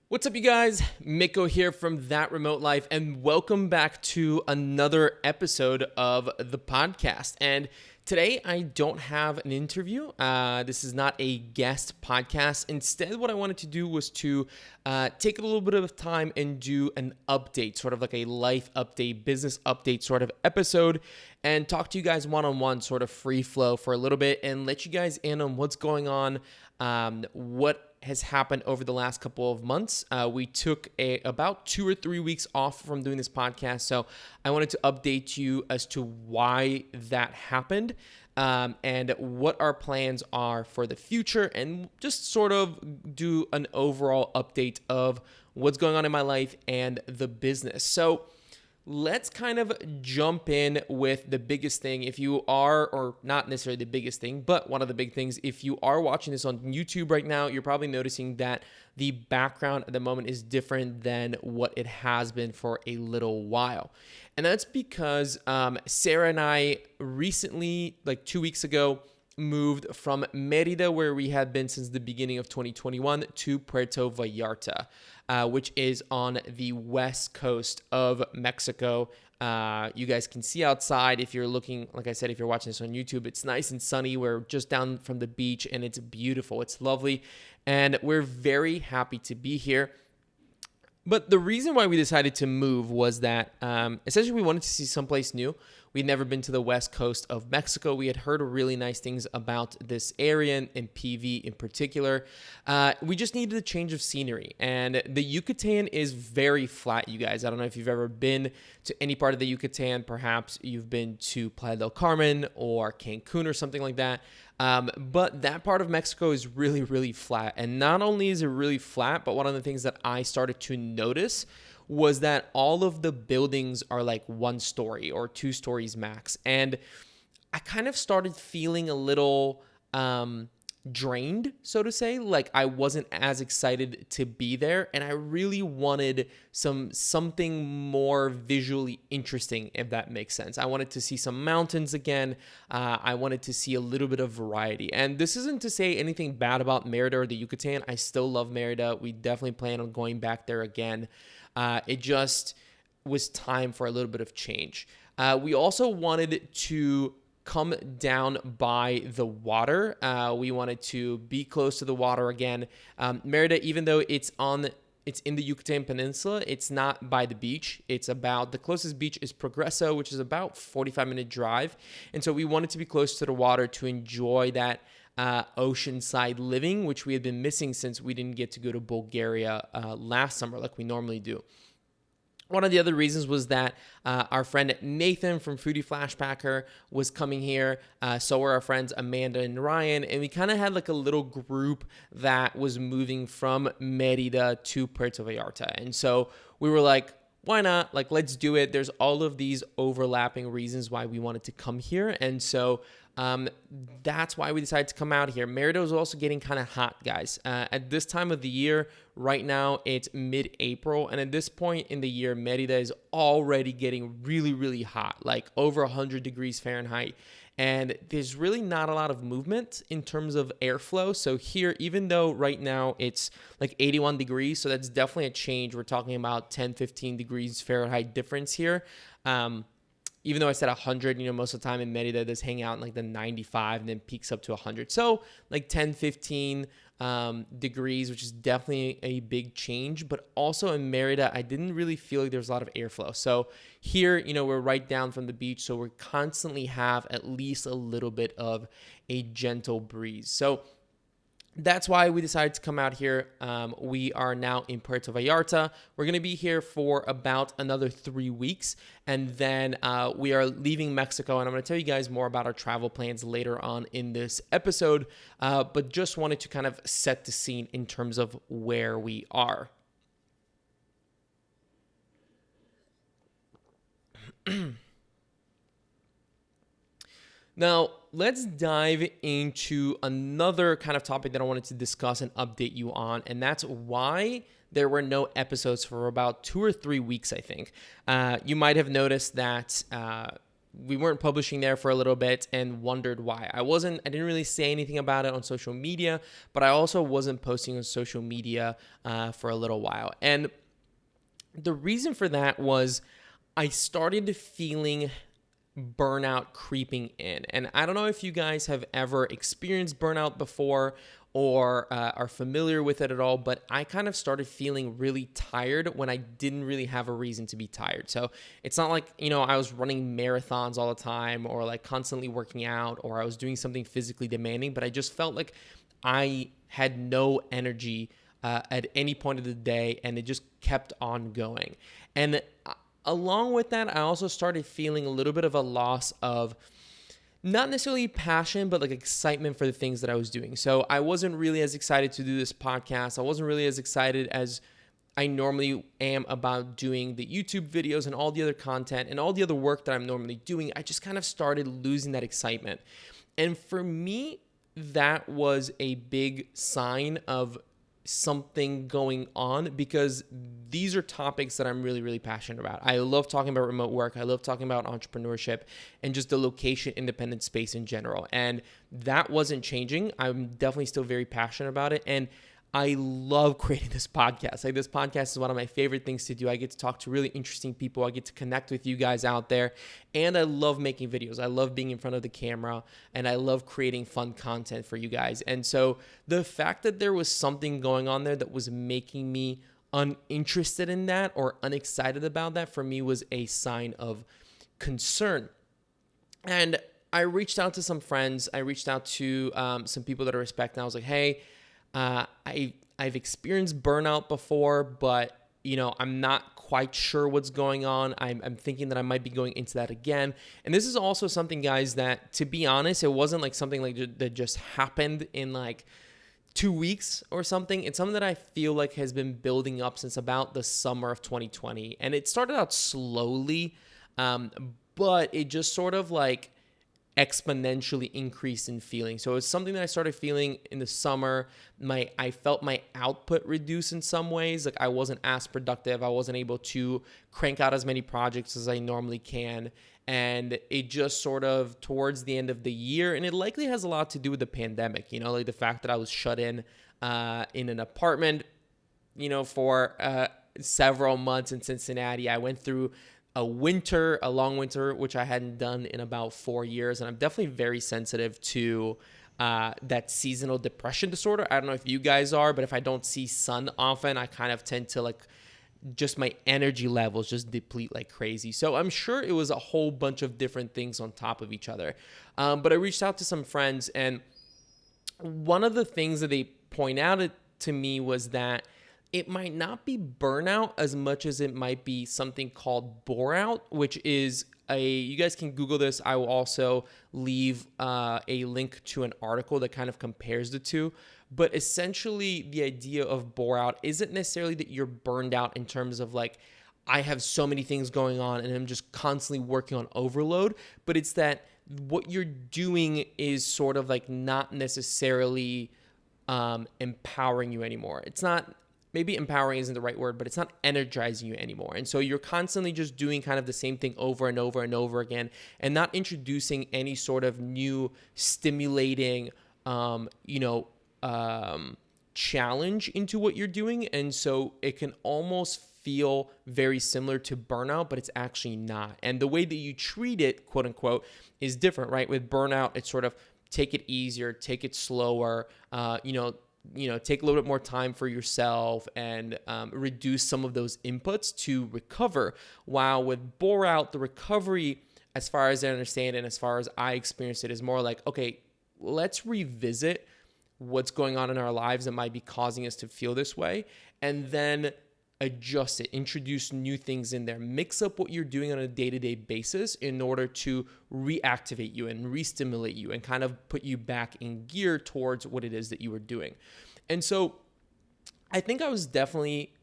What's up, you guys? Mitko here from That Remote Life, and welcome back to another episode of the podcast. And today I don't have an interview. This is not a guest podcast. Instead, what I wanted to do was to take a little bit of time and do an update, sort of like a life update, business update sort of episode, and talk to you guys one-on-one, sort of free flow for a little bit, and let you guys in on what's going on, what has happened over the last couple of months. We took about 2 or 3 weeks off from doing this podcast, so I wanted to update you as to why that happened, and what our plans are for the future, and just sort of do an overall update of what's going on in my life and the business. So let's kind of jump in with the biggest thing. If you are, or not necessarily the biggest thing, but one of the big things, if you are watching this on YouTube right now, you're probably noticing that the background at the moment is different than what it has been for a little while. And that's because Sarah and I recently, like 2 weeks ago, moved from Mérida, where we had been since the beginning of 2021, to Puerto Vallarta, which is on the west coast of Mexico. You guys can see outside if you're looking, like I said, if you're watching this on YouTube, it's nice and sunny. We're just down from the beach and it's beautiful. It's lovely. And we're very happy to be here. But the reason why we decided to move was that essentially we wanted to see someplace new. We'd never been to the west coast of Mexico. We had heard really nice things about this area and PV in particular. We just needed a change of scenery. And the Yucatan is very flat, you guys. I don't know if you've ever been to any part of the Yucatan. Perhaps you've been to Playa del Carmen or Cancun or something like that. But that part of Mexico is really, really flat. And not only is it really flat, but one of the things that I started to notice was that all of the buildings are like 1 story or 2 stories max. And I kind of started feeling a little drained, so to say. Like I wasn't as excited to be there, and I really wanted something more visually interesting, if that makes sense. I wanted to see some mountains again. I wanted to see a little bit of variety. And this isn't to say anything bad about Mérida or the Yucatan. I still love Mérida. We definitely plan on going back there again. It just was time for a little bit of change. We also wanted to come down by the water. We wanted to be close to the water again. Mérida, even though it's in the Yucatan Peninsula, it's not by the beach. The closest beach is Progreso, which is about 45-minute drive. And so we wanted to be close to the water to enjoy that oceanside living, which we had been missing since we didn't get to go to Bulgaria last summer like we normally do. One of the other reasons was that our friend Nathan from Foodie Flashpacker was coming here. So were our friends Amanda and Ryan. And we kind of had like a little group that was moving from Mérida to Puerto Vallarta. And so we were like, why not? Like, let's do it. There's all of these overlapping reasons why we wanted to come here. And so that's why we decided to come out here. Mérida is also getting kind of hot, guys. At this time of the year, right now, it's mid-April. And at this point in the year, Mérida is already getting really, really hot, like over 100 degrees Fahrenheit. And there's really not a lot of movement in terms of airflow. So here, even though right now it's like 81 degrees, so that's definitely a change. We're talking about 10, 15 degrees Fahrenheit difference here. Even though I said 100, most of the time in Mérida, it does hang out in like the 95 and then peaks up to 100. So like 10, 15 degrees, which is definitely a big change. But also in Mérida, I didn't really feel like there's a lot of airflow. So here, we're right down from the beach. So we constantly have at least a little bit of a gentle breeze. So that's why we decided to come out here. We are now in Puerto Vallarta. We're going to be here for about another 3 weeks. And then we are leaving Mexico. And I'm going to tell you guys more about our travel plans later on in this episode. But just wanted to kind of set the scene in terms of where we are. Now, let's dive into another kind of topic that I wanted to discuss and update you on, and that's why there were no episodes for about 2 or 3 weeks, I think. You might have noticed that we weren't publishing there for a little bit and wondered why. I didn't really say anything about it on social media, but I also wasn't posting on social media for a little while. And the reason for that was I started feeling burnout creeping in. And I don't know if you guys have ever experienced burnout before or are familiar with it at all, but I kind of started feeling really tired when I didn't really have a reason to be tired. So it's not like, I was running marathons all the time or like constantly working out or I was doing something physically demanding, but I just felt like I had no energy at any point of the day, and it just kept on going. And along with that, I also started feeling a little bit of a loss of not necessarily passion, but like excitement for the things that I was doing. So I wasn't really as excited to do this podcast. I wasn't really as excited as I normally am about doing the YouTube videos and all the other content and all the other work that I'm normally doing. I just kind of started losing that excitement. And for me, that was a big sign of something going on, because these are topics that I'm really, really passionate about. I love talking about remote work. I love talking about entrepreneurship and just the location independent space in general. And that wasn't changing. I'm definitely still very passionate about it. And I love creating this podcast. Like, this podcast is one of my favorite things to do. I get to talk to really interesting people. I get to connect with you guys out there. And I love making videos. I love being in front of the camera. And I love creating fun content for you guys. And so the fact that there was something going on there that was making me uninterested in that or unexcited about that, for me, was a sign of concern. And I reached out to some friends. I reached out to some people that I respect. And I was like, hey, I've experienced burnout before, but I'm not quite sure what's going on. I'm thinking that I might be going into that again. And this is also something, guys, that, to be honest, it wasn't like something like that just happened in like 2 weeks or something. It's something that I feel like has been building up since about the summer of 2020. And it started out slowly, but it just sort of like exponentially increased in feeling. So it's something that I started feeling in the summer. I felt my output reduce in some ways. Like, I wasn't as productive. I wasn't able to crank out as many projects as I normally can. And it just sort of towards the end of the year, and it likely has a lot to do with the pandemic, like the fact that I was shut in an apartment, for several months in Cincinnati. I went through a long winter, which I hadn't done in about 4 years. And I'm definitely very sensitive to that seasonal depression disorder. I don't know if you guys are, but if I don't see sun often, I kind of tend to just my energy levels just deplete like crazy. So I'm sure it was a whole bunch of different things on top of each other. But I reached out to some friends, and one of the things that they point out to me was that it might not be burnout as much as it might be something called boreout, which is you guys can Google this. I will also leave a link to an article that kind of compares the two. But essentially, the idea of boreout isn't necessarily that you're burned out in terms of like, I have so many things going on and I'm just constantly working on overload, but it's that what you're doing is sort of like not necessarily empowering you anymore. It's not, maybe empowering isn't the right word, but it's not energizing you anymore. And so you're constantly just doing kind of the same thing over and over and over again, and not introducing any sort of new stimulating, challenge into what you're doing. And so it can almost feel very similar to burnout, but it's actually not. And the way that you treat it, quote unquote, is different, right? With burnout, it's sort of take it easier, take it slower, take a little bit more time for yourself and reduce some of those inputs to recover. While with boreout, the recovery, as far as I understand and as far as I experienced it, is more like, okay, let's revisit what's going on in our lives that might be causing us to feel this way, and then adjust it, introduce new things in there, mix up what you're doing on a day-to-day basis in order to reactivate you and re-stimulate you and kind of put you back in gear towards what it is that you were doing. And so I think I was definitely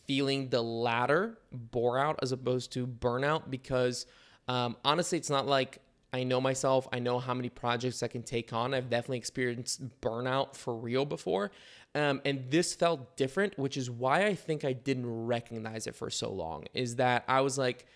feeling the latter, boreout, as opposed to burnout, because honestly, it's not like I know myself. I know how many projects I can take on. I've definitely experienced burnout for real before. And this felt different, which is why I think I didn't recognize it for so long, is that I was like,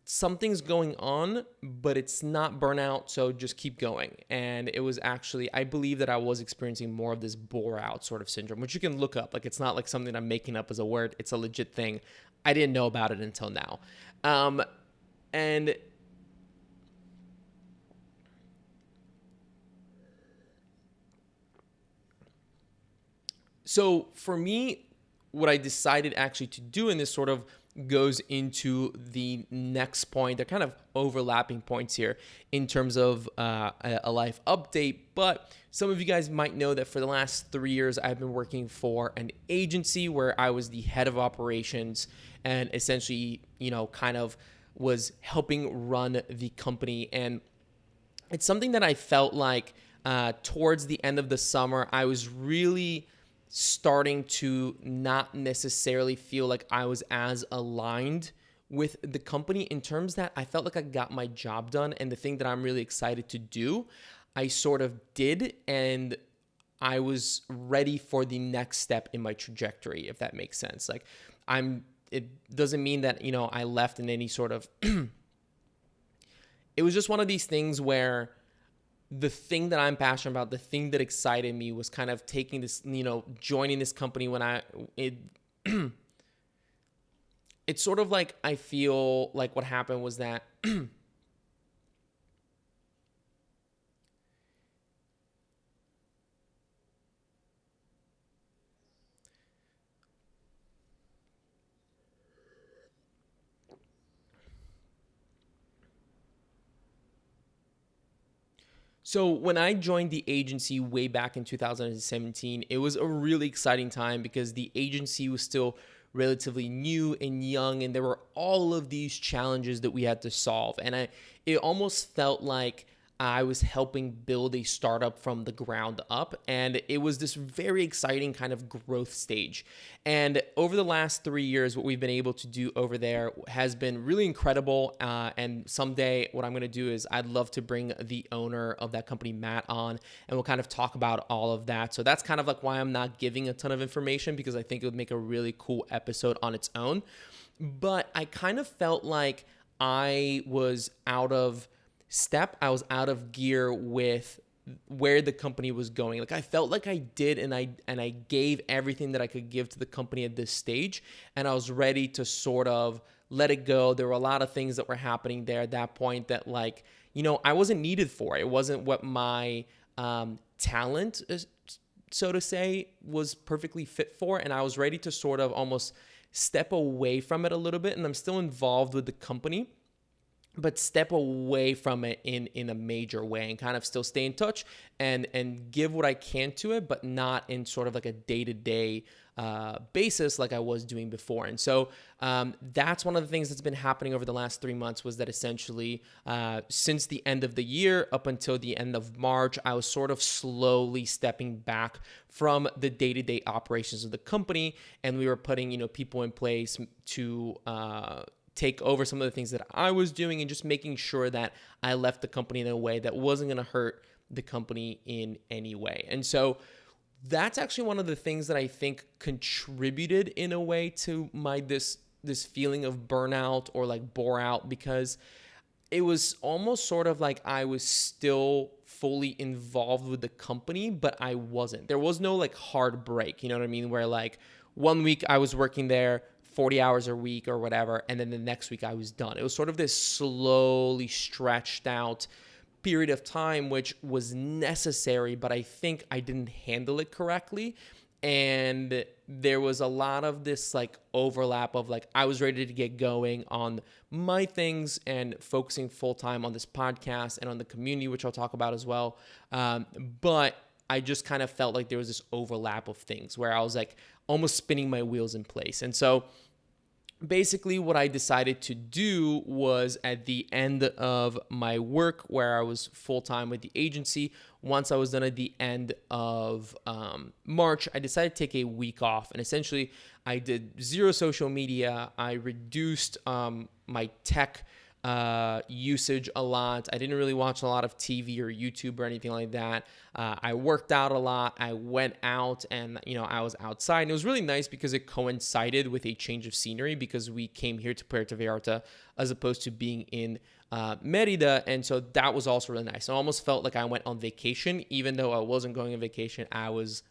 something's going on, but it's not burnout, so just keep going. And it was actually, I believe that I was experiencing more of this boreout sort of syndrome, which you can look up. Like, it's not like something I'm making up as a word. It's a legit thing. I didn't know about it until now. And so for me, what I decided actually to do, and this sort of goes into the next point, they're kind of overlapping points here in terms of a life update. But some of you guys might know that for the last 3 years, I've been working for an agency where I was the head of operations and essentially, kind of was helping run the company. And it's something that I felt like towards the end of the summer, I was really starting to not necessarily feel like I was as aligned with the company in terms that I felt like I got my job done, and the thing that I'm really excited to do, I sort of did, and I was ready for the next step in my trajectory, if that makes sense. Like, it doesn't mean that, I left in any sort of, it was just one of these things where the thing that I'm passionate about, the thing that excited me was kind of taking this, joining this company when it's sort of like, I feel like what happened was that So when I joined the agency way back in 2017, it was a really exciting time because the agency was still relatively new and young, and there were all of these challenges that we had to solve. And it almost felt like I was helping build a startup from the ground up, and it was this very exciting kind of growth stage. And over the last 3 years, what we've been able to do over there has been really incredible. And someday what I'm going to do is I'd love to bring the owner of that company, Matt, on, and we'll kind of talk about all of that. So that's kind of like why I'm not giving a ton of information, because I think it would make a really cool episode on its own. But I kind of felt like I was out of step. I was out of gear with where the company was going. Like, I felt like I did, and I gave everything that I could give to the company at this stage, and I was ready to sort of let it go. There were a lot of things that were happening there at that point that, like, I wasn't needed for. It wasn't what my talent, so to say, was perfectly fit for, and I was ready to sort of almost step away from it a little bit. And I'm still involved with the company, but step away from it in a major way, and kind of still stay in touch and give what I can to it, but not in sort of like a day-to-day basis like I was doing before. And so that's one of the things that's been happening over the last 3 months, was that essentially since the end of the year up until the end of March, I was sort of slowly stepping back from the day-to-day operations of the company, and we were putting people in place to take over some of the things that I was doing, and just making sure that I left the company in a way that wasn't going to hurt the company in any way. And so that's actually one of the things that I think contributed in a way to my this feeling of burnout, or like bore out, because it was almost sort of like I was still fully involved with the company, but I wasn't. There was no like hard break, you know what I mean? Where like 1 week I was working there 40 hours a week or whatever, and then the next week I was done. It was sort of this slowly stretched out period of time, which was necessary, but I think I didn't handle it correctly. And there was a lot of this like overlap of like, I was ready to get going on my things and focusing full time on this podcast and on the community, which I'll talk about as well. But I just kind of felt like there was this overlap of things where I was like almost spinning my wheels in place. And so basically what I decided to do was, at the end of my work where I was full-time with the agency, once I was done at the end of March, I decided to take a week off. And essentially I did zero social media. I reduced my tech usage a lot. I didn't really watch a lot of TV or YouTube or anything like that. I worked out a lot. I went out and, I was outside. And it was really nice because it coincided with a change of scenery because we came here to Puerto Vallarta as opposed to being in Merida. And so that was also really nice. I almost felt like I went on vacation, even though I wasn't going on vacation. I was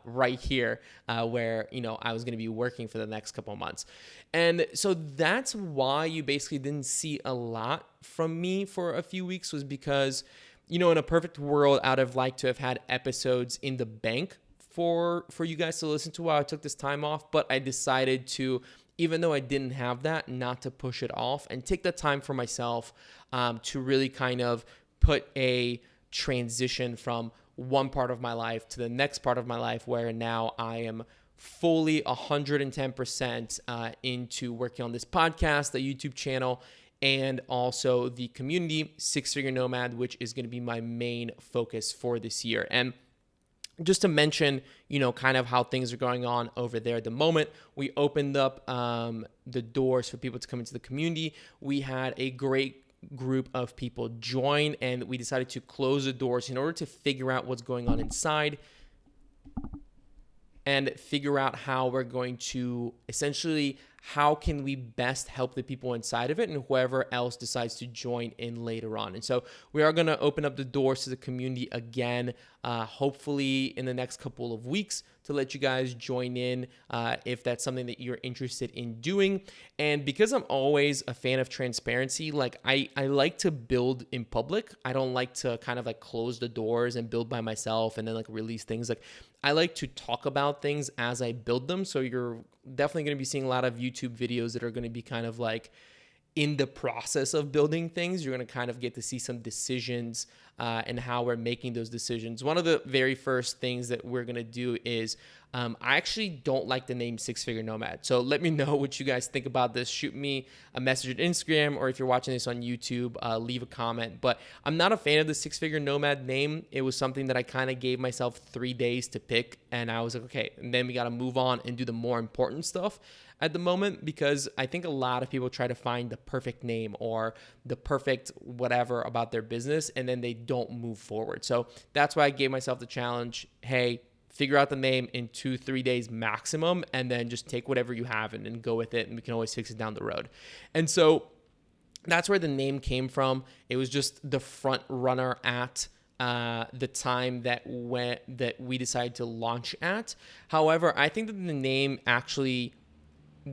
right here where, I was going to be working for the next couple of months. And so that's why you basically didn't see a lot from me for a few weeks, was because, in a perfect world, I'd have liked to have had episodes in the bank for you guys to listen to while I took this time off. But I decided to, even though I didn't have that, not to push it off and take the time for myself to really kind of put a transition from one part of my life to the next part of my life, where now I am fully 110% into working on this podcast, the YouTube channel, and also the community, Six Figure Nomad, which is going to be my main focus for this year. And just to mention, kind of how things are going on over there at the moment, we opened up the doors for people to come into the community. We had a great group of people join, and we decided to close the doors in order to figure out what's going on inside and figure out how we're going to essentially, how can we best help the people inside of it and whoever else decides to join in later on. And so we are going to open up the doors to the community again, hopefully in the next couple of weeks, to let you guys join in if that's something that you're interested in doing. And because I'm always a fan of transparency, like I like to build in public. I don't like to kind of like close the doors and build by myself and then like release things. Like I like to talk about things as I build them. So you're definitely going to be seeing a lot of YouTube videos that are going to be kind of like in the process of building things. You're going to kind of get to see some decisions and how we're making those decisions. One of the very first things that we're going to do is I actually don't like the name Six Figure Nomad. So let me know what you guys think about this. Shoot me a message at Instagram, or if you're watching this on YouTube, leave a comment. But I'm not a fan of the Six Figure Nomad name. It was something that I kind of gave myself 3 days to pick. And I was like, okay, and then we got to move on and do the more important stuff at the moment, because I think a lot of people try to find the perfect name or the perfect whatever about their business, and then they don't move forward. So that's why I gave myself the challenge. Hey, figure out the name in 2-3 days maximum, and then just take whatever you have and go with it, and we can always fix it down the road. And so that's where the name came from. It was just the front runner at the time that we decided to launch at. However, I think that the name actually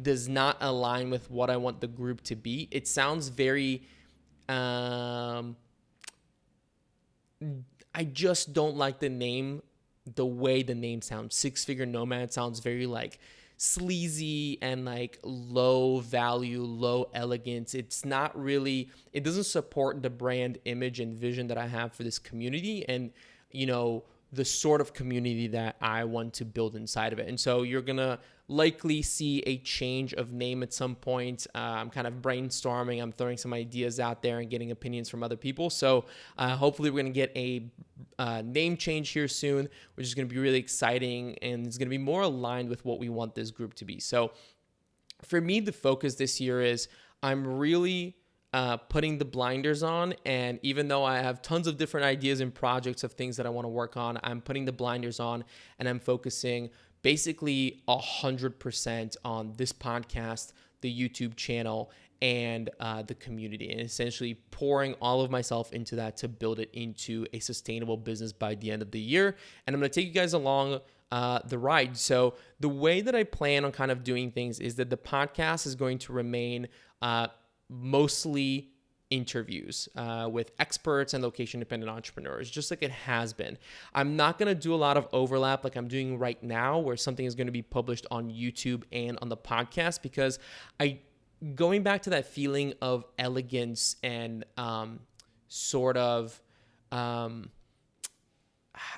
does not align with what I want the group to be. It sounds very, I just don't like the name, the way the name sounds. Six Figure Nomad sounds very like sleazy and like low value, low elegance. It's not really, it doesn't support the brand image and vision that I have for this community and, the sort of community that I want to build inside of it. And so you're going to likely see a change of name at some point. I'm kind of brainstorming. I'm throwing some ideas out there and getting opinions from other people. So hopefully we're going to get a name change here soon, which is going to be really exciting, and it's going to be more aligned with what we want this group to be. So for me, the focus this year is I'm really putting the blinders on. And even though I have tons of different ideas and projects of things that I want to work on, I'm putting the blinders on and I'm focusing basically 100% on this podcast, the YouTube channel, and the community, and essentially pouring all of myself into that to build it into a sustainable business by the end of the year. And I'm going to take you guys along the ride. So the way that I plan on kind of doing things is that the podcast is going to remain mostly interviews with experts and location-dependent entrepreneurs, just like it has been. I'm not going to do a lot of overlap like I'm doing right now, where something is going to be published on YouTube and on the podcast, because going back to that feeling of elegance and sort of, I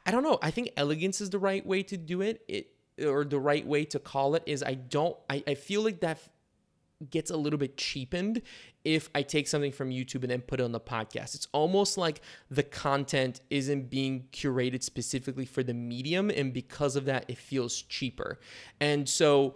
don't know, I think elegance is the right way to do it, or the right way to call it is I feel like that gets a little bit cheapened if I take something from YouTube and then put it on the podcast. It's almost like the content isn't being curated specifically for the medium, and because of that, it feels cheaper. And so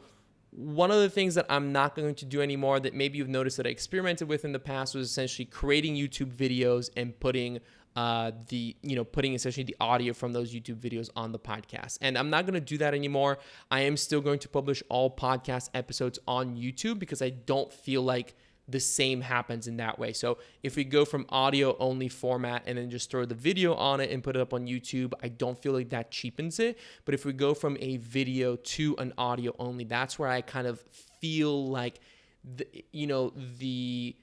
one of the things that I'm not going to do anymore that maybe you've noticed that I experimented with in the past was essentially creating YouTube videos and putting essentially the audio from those YouTube videos on the podcast. And I'm not going to do that anymore. I am still going to publish all podcast episodes on YouTube because I don't feel like the same happens in that way. So if we go from audio only format and then just throw the video on it and put it up on YouTube, I don't feel like that cheapens it. But if we go from a video to an audio only, that's where I kind of feel like the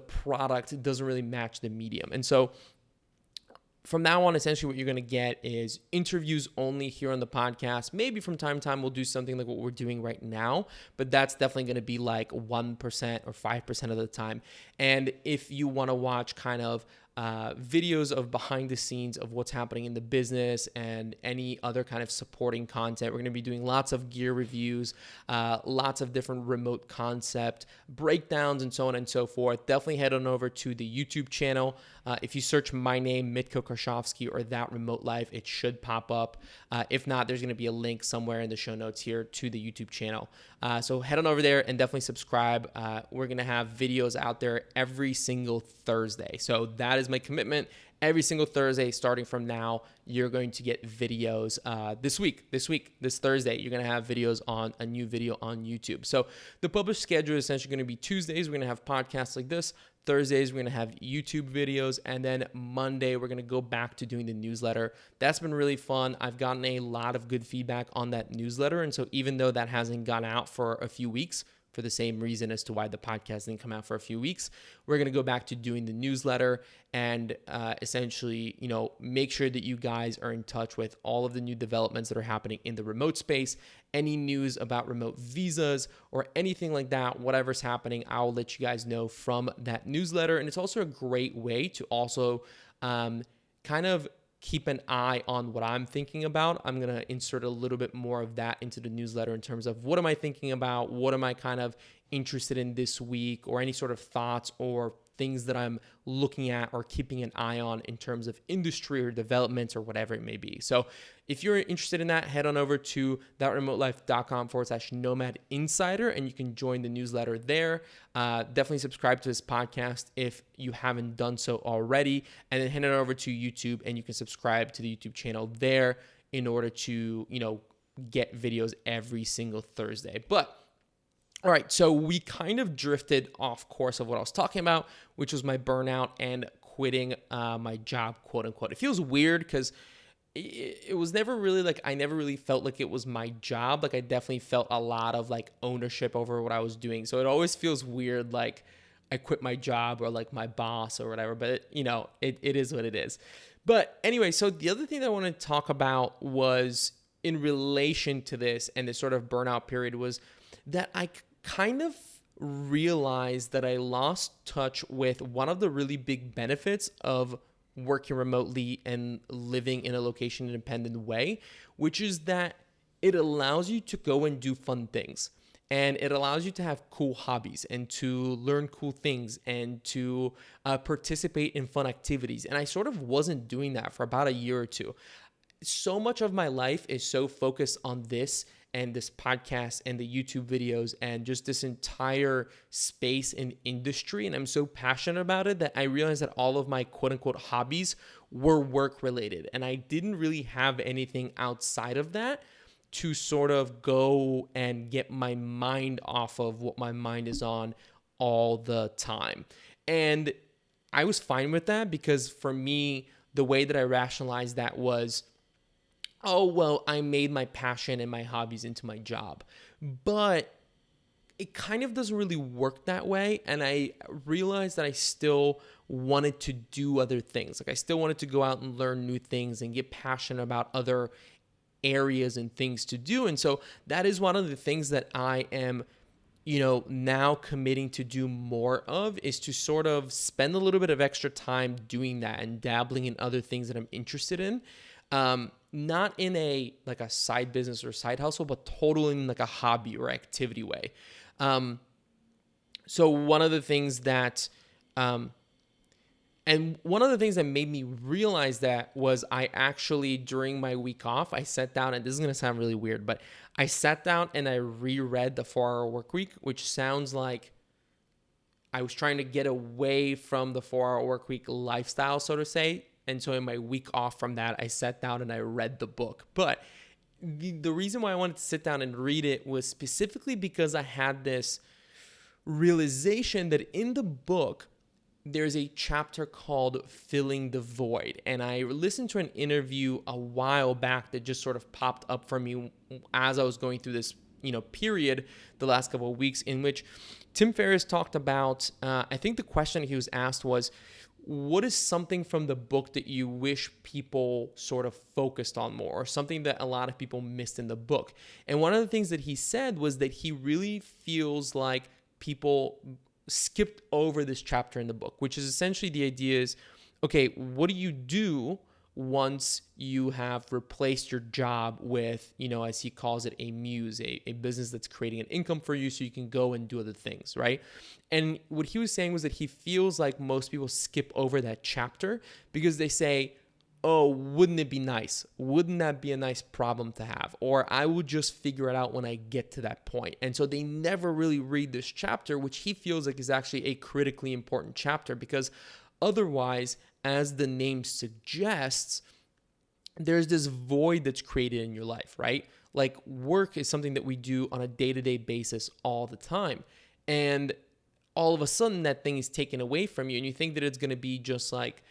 product doesn't really match the medium. And so from now on, essentially what you're going to get is interviews only here on the podcast. Maybe from time to time, we'll do something like what we're doing right now, but that's definitely going to be like 1% or 5% of the time. And if you want to watch kind of videos of behind the scenes of what's happening in the business and any other kind of supporting content, we're going to be doing lots of gear reviews, lots of different remote concept breakdowns, and so on and so forth. Definitely head on over to the YouTube channel. If you search my name, Mitko Karshovski, or That Remote Life, it should pop up. If not, there's going to be a link somewhere in the show notes here to the YouTube channel. So head on over there and definitely subscribe. We're going to have videos out there every single Thursday. So that is my commitment. Every single Thursday, starting from now, you're going to get videos. This Thursday, you're going to have videos on a new video on YouTube. So the published schedule is essentially going to be Tuesdays, we're going to have podcasts like this. Thursdays, we're going to have YouTube videos. And then Monday, we're going to go back to doing the newsletter. That's been really fun. I've gotten a lot of good feedback on that newsletter. And so even though that hasn't gone out for a few weeks, for the same reason as to why the podcast didn't come out for a few weeks, we're going to go back to doing the newsletter and essentially, make sure that you guys are in touch with all of the new developments that are happening in the remote space. Any news about remote visas or anything like that, whatever's happening, I'll let you guys know from that newsletter. And it's also a great way to also kind of keep an eye on what I'm thinking about. I'm going to insert a little bit more of that into the newsletter in terms of what am I thinking about? What am I kind of interested in this week, or any sort of thoughts or things that I'm looking at or keeping an eye on in terms of industry or developments or whatever it may be. So if you're interested in that, head on over to thatremotelife.com/Nomad Insider and you can join the newsletter there. Definitely subscribe to this podcast if you haven't done so already, and then head on over to YouTube and you can subscribe to the YouTube channel there in order to, get videos every single Thursday. But all right, so we kind of drifted off course of what I was talking about, which was my burnout and quitting my job, quote unquote. It feels weird because it was never really I never really felt like it was my job. Like I definitely felt a lot of ownership over what I was doing. So it always feels weird like I quit my job or like my boss or whatever, but it is what it is. But anyway, so the other thing that I want to talk about was in relation to this and this sort of burnout period was that I kind of realized that I lost touch with one of the really big benefits of working remotely and living in a location independent way, which is that it allows you to go and do fun things. And it allows you to have cool hobbies and to learn cool things and to participate in fun activities. And I sort of wasn't doing that for about a year or two. So much of my life is so focused on this and this podcast and the YouTube videos and just this entire space and industry. And I'm so passionate about it that I realized that all of my quote unquote hobbies were work related. And I didn't really have anything outside of that to sort of go and get my mind off of what my mind is on all the time. And I was fine with that because for me, the way that I rationalized that was, oh, well, I made my passion and my hobbies into my job. But it kind of doesn't really work that way. And I realized that I still wanted to do other things. I still wanted to go out and learn new things and get passionate about other areas and things to do. And so that is one of the things that I am, now committing to do more of, is to sort of spend a little bit of extra time doing that and dabbling in other things that I'm interested in. Not in a side business or side hustle, but totally in a hobby or activity way. So one of the things that And one of the things that made me realize that was I actually, during my week off, I sat down, and this is going to sound really weird, but I sat down and I reread the 4-Hour Workweek, which sounds like I was trying to get away from the 4-Hour Workweek lifestyle, so to say. And so in my week off from that, I sat down and I read the book. But the reason why I wanted to sit down and read it was specifically because I had this realization that in the book, there's a chapter called Filling the Void. And I listened to an interview a while back that just sort of popped up for me as I was going through this, period the last couple of weeks, in which Tim Ferriss talked about, I think the question he was asked was, what is something from the book that you wish people sort of focused on more, or something that a lot of people missed in the book? And one of the things that he said was that he really feels like people skipped over this chapter in the book, which is essentially the idea is, okay, what do you do once you have replaced your job with, as he calls it, a muse, a business that's creating an income for you so you can go and do other things, right? And what he was saying was that he feels like most people skip over that chapter because they say, oh, wouldn't it be nice? Wouldn't that be a nice problem to have? Or I would just figure it out when I get to that point. And so they never really read this chapter, which he feels like is actually a critically important chapter, because otherwise, as the name suggests, there's this void that's created in your life, right? Like work is something that we do on a day-to-day basis all the time. And all of a sudden that thing is taken away from you, and you think that it's going to be just like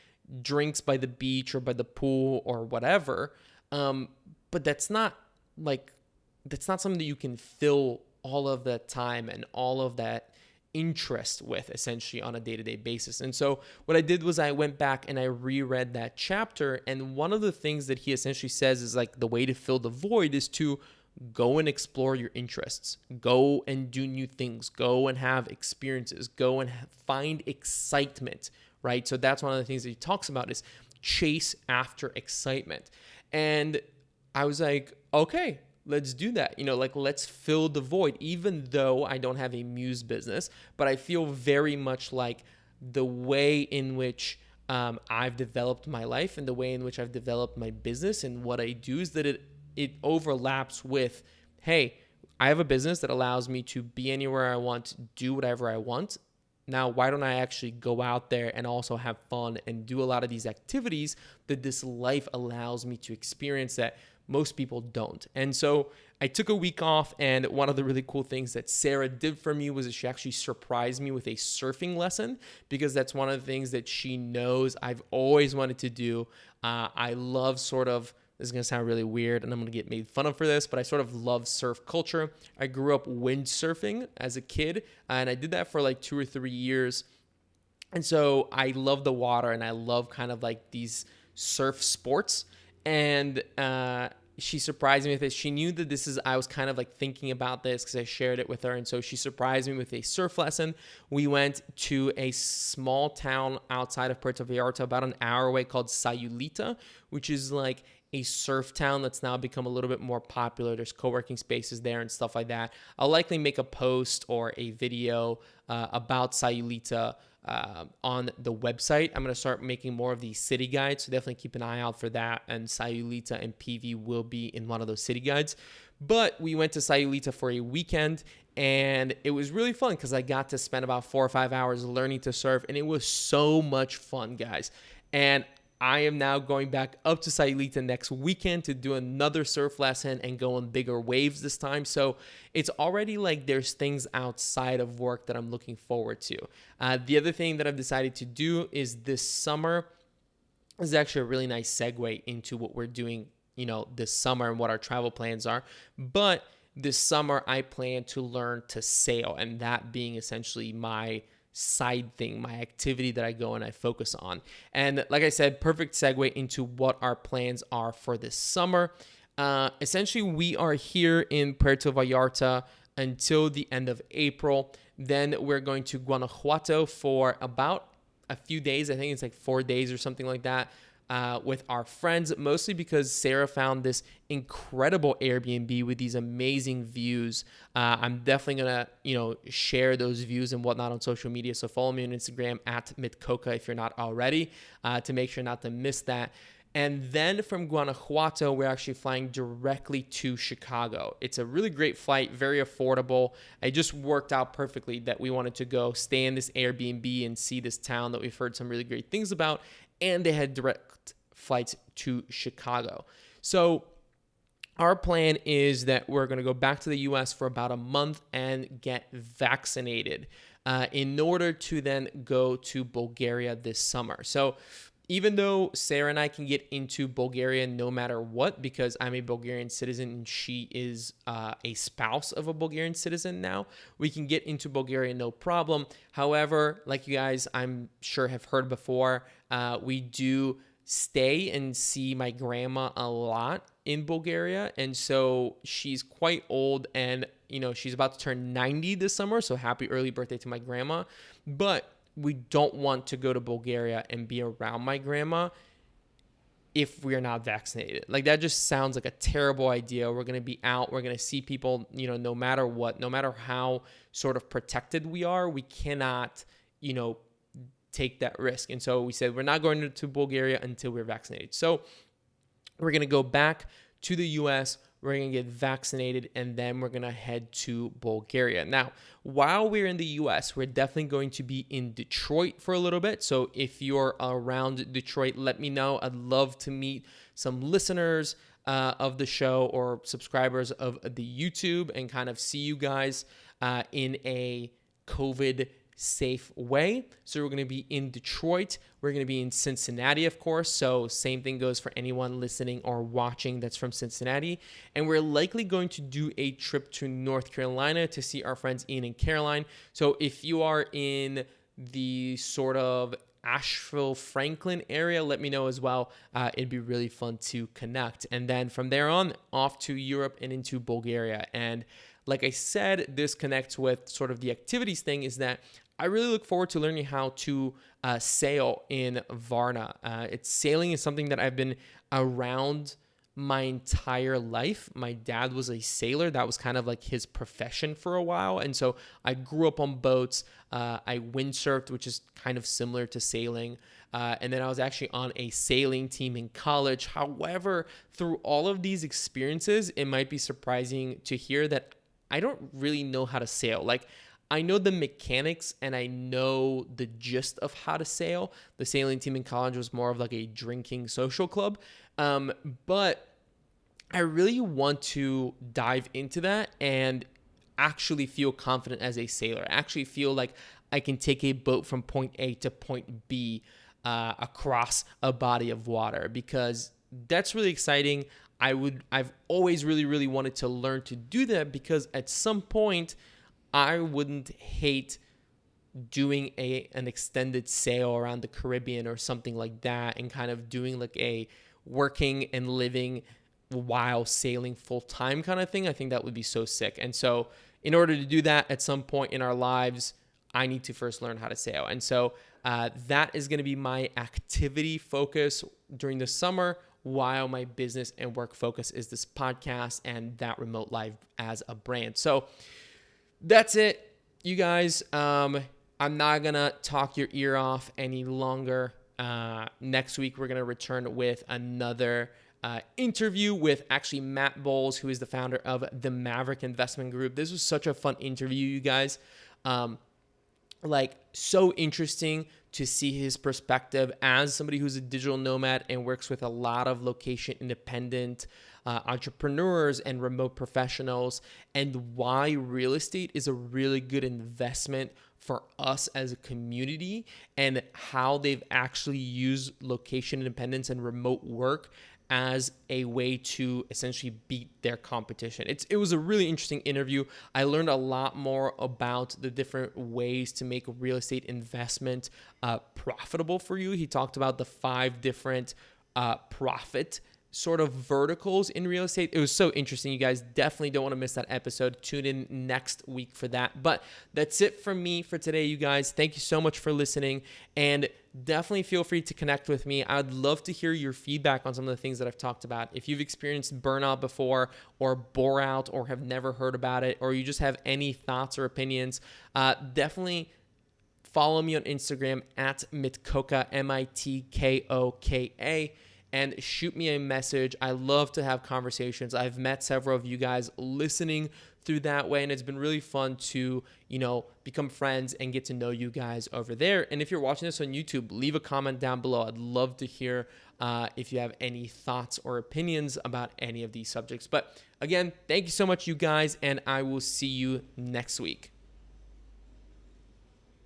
drinks by the beach or by the pool or whatever. But that's not something that you can fill all of that time and all of that interest with, essentially, on a day-to-day basis. And so what I did was I went back and I reread that chapter. And one of the things that he essentially says is like the way to fill the void is to go and explore your interests, go and do new things, go and have experiences, go and find excitement, right? So that's one of the things that he talks about is chase after excitement. And I was like, okay, let's do that. Let's fill the void, even though I don't have a muse business, but I feel very much like the way in which I've developed my life and the way in which I've developed my business and what I do is that it overlaps with, hey, I have a business that allows me to be anywhere I want, do whatever I want. Now, why don't I actually go out there and also have fun and do a lot of these activities that this life allows me to experience that most people don't? And so I took a week off, and one of the really cool things that Sarah did for me was that she actually surprised me with a surfing lesson, because that's one of the things that she knows I've always wanted to do. I love this is going to sound really weird and I'm going to get made fun of for this, but I sort of love surf culture. I grew up windsurfing as a kid, and I did that for like 2 or 3 years. And so I love the water, and I love kind of like these surf sports. And she surprised me with this. She knew that I was kind of like thinking about this because I shared it with her. And so she surprised me with a surf lesson. We went to a small town outside of Puerto Vallarta, about an hour away, called Sayulita, which is like a surf town that's now become a little bit more popular. There's co-working spaces there and stuff like that. I'll likely make a post or a video about Sayulita on the website. I'm going to start making more of these city guides, so definitely keep an eye out for that. And Sayulita and PV will be in one of those city guides. But we went to Sayulita for a weekend, and it was really fun because I got to spend about 4 or 5 hours learning to surf, and it was so much fun, guys. And I am now going back up to Sayulita next weekend to do another surf lesson and go on bigger waves this time. So it's already like there's things outside of work that I'm looking forward to. The other thing that I've decided to do is this summer, this is actually a really nice segue into what we're doing, this summer and what our travel plans are. But this summer I plan to learn to sail, and that being essentially my side thing, my activity that I go and I focus on. And like I said, perfect segue into what our plans are for this summer. Essentially, we are here in Puerto Vallarta until the end of April. Then we're going to Guanajuato for about a few days. I think it's like 4 days or something like that. with our friends, mostly because Sarah found this incredible Airbnb with these amazing views. I'm definitely gonna, share those views and whatnot on social media. So follow me on Instagram at Mitko if you're not already, to make sure not to miss that. And then from Guanajuato, we're actually flying directly to Chicago. It's a really great flight, very affordable. It just worked out perfectly that we wanted to go stay in this Airbnb and see this town that we've heard some really great things about. And they had direct flights to Chicago. So our plan is that we're going to go back to the US for about a month and get vaccinated in order to then go to Bulgaria this summer. So even though Sarah and I can get into Bulgaria no matter what, because I'm a Bulgarian citizen and she is a spouse of a Bulgarian citizen now, we can get into Bulgaria no problem. However, like you guys, I'm sure have heard before, we do stay and see my grandma a lot in Bulgaria. And so she's quite old and, she's about to turn 90 this summer. So happy early birthday to my grandma. But we don't want to go to Bulgaria and be around my grandma if we're not vaccinated. Like, that just sounds like a terrible idea. We're going to be out. We're going to see people, no matter what, no matter how sort of protected we are, we cannot, take that risk. And so we said, we're not going to Bulgaria until we're vaccinated. So we're going to go back to the US. We're going to get vaccinated, and then we're going to head to Bulgaria. Now, while we're in the US, we're definitely going to be in Detroit for a little bit. So if you're around Detroit, let me know. I'd love to meet some listeners of the show or subscribers of the YouTube and kind of see you guys in a COVID safe way. So we're going to be in Detroit. We're going to be in Cincinnati, of course. So same thing goes for anyone listening or watching that's from Cincinnati. And we're likely going to do a trip to North Carolina to see our friends Ian and Caroline. So if you are in the sort of Asheville, Franklin area, let me know as well. It'd be really fun to connect. And then from there on, off to Europe and into Bulgaria. And like I said, this connects with sort of the activities thing, is that I really look forward to learning how to sail in Varna. Sailing is something that I've been around my entire life. My dad was a sailor. That was kind of like his profession for a while. And so I grew up on boats. I windsurfed, which is kind of similar to sailing. And then I was actually on a sailing team in college. However, through all of these experiences, it might be surprising to hear that I don't really know how to sail. Like, I know the mechanics and I know the gist of how to sail. The sailing team in college was more of like a drinking social club. But I really want to dive into that and actually feel confident as a sailor. I actually feel like I can take a boat from point A to point B across a body of water, because that's really exciting. I've always really, really wanted to learn to do that, because at some point I wouldn't hate doing an extended sail around the Caribbean or something like that, and kind of doing like a working and living while sailing full time kind of thing. I think that would be so sick. And so in order to do that at some point in our lives, I need to first learn how to sail. And so that is going to be my activity focus during the summer, while my business and work focus is this podcast and that remote life as a brand. So that's it, you guys. I'm not going to talk your ear off any longer. Next week, we're going to return with another interview with actually Matt Bowles, who is the founder of the Maverick Investment Group. This was such a fun interview, you guys. So interesting to see his perspective as somebody who's a digital nomad and works with a lot of location independent entrepreneurs and remote professionals, and why real estate is a really good investment for us as a community, and how they've actually used location independence and remote work as a way to essentially beat their competition. It was a really interesting interview. I learned a lot more about the different ways to make real estate investment profitable for you. He talked about the 5 different profit sort of verticals in real estate. It was so interesting. You guys definitely don't want to miss that episode. Tune in next week for that. But that's it from me for today, you guys. Thank you so much for listening, and definitely feel free to connect with me. I'd love to hear your feedback on some of the things that I've talked about. If you've experienced burnout before, or boreout, or have never heard about it, or you just have any thoughts or opinions, definitely follow me on Instagram at Mitkoka, Mitkoka, and shoot me a message. I love to have conversations. I've met several of you guys listening through that way, and it's been really fun to, become friends and get to know you guys over there. And if you're watching this on YouTube, leave a comment down below. I'd love to hear if you have any thoughts or opinions about any of these subjects. But again, thank you so much, you guys, and I will see you next week.